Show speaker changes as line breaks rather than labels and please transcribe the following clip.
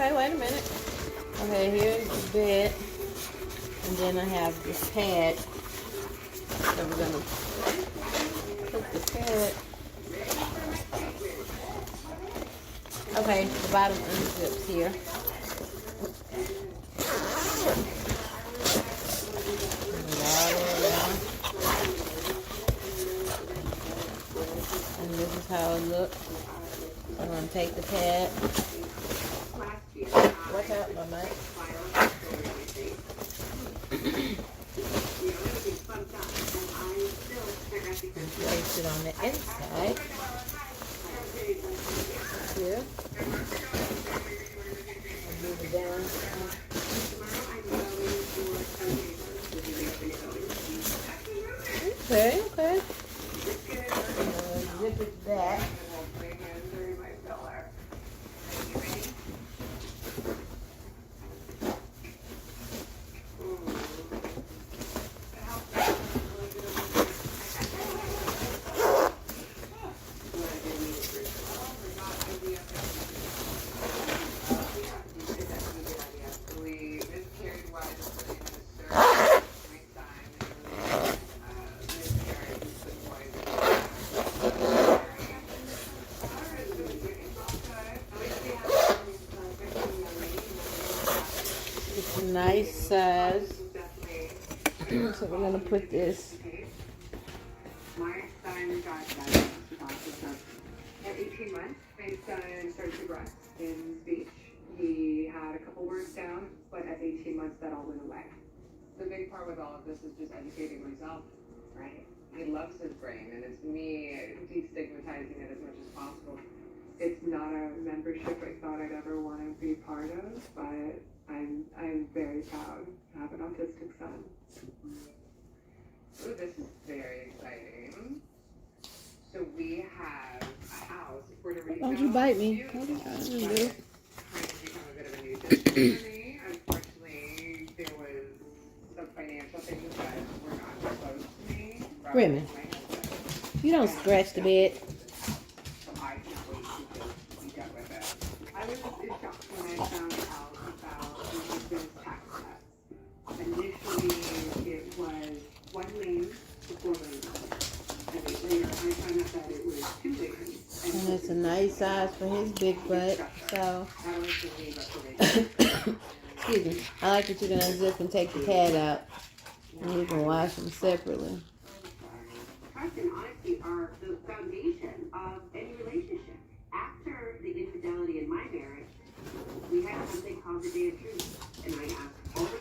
Okay, wait a minute. Okay, here's the bed. And then I have this pad. So we're gonna put the pad. Okay, the bottom unzips here. And this is how it looks. I'm gonna take the pad. Watch out, my mic. And place it on the inside. Here. I'll move it down. Okay, okay. Zip it back. It's a nice size. So we're gonna put this.
My son got diagnosed with autism. At 18 months, my son started to progress in speech. He had a couple words down, but at 18 months, that all went away. The big part with all of this is just educating myself, right? He loves his brain, and it's me destigmatizing it as much as possible. It's not a membership I thought I'd ever want to be part of, but I'm very proud to have an autistic son. Ooh, this is very exciting. So we have a house in Puerto Rico.
Don't you bite me.
Trying to become a bit of a new business for me. Unfortunately, there was some financial things that were not close to me.
Remy, you don't scratch the bed.
So I can't wait to just be done with it. I was in shock when I found out about the business tax cuts. Initially, it was 1 lane to $4 million. And later, I found out that it was 2 lanes.
And it's a nice size for his big butt. So,
That was the name of
excuse me. I like that you can unzip and take the pad out. And you can wash them separately.
Trust and honesty are the foundation of any relationship. After the infidelity in my marriage, we had something called the day of truth. And I asked all the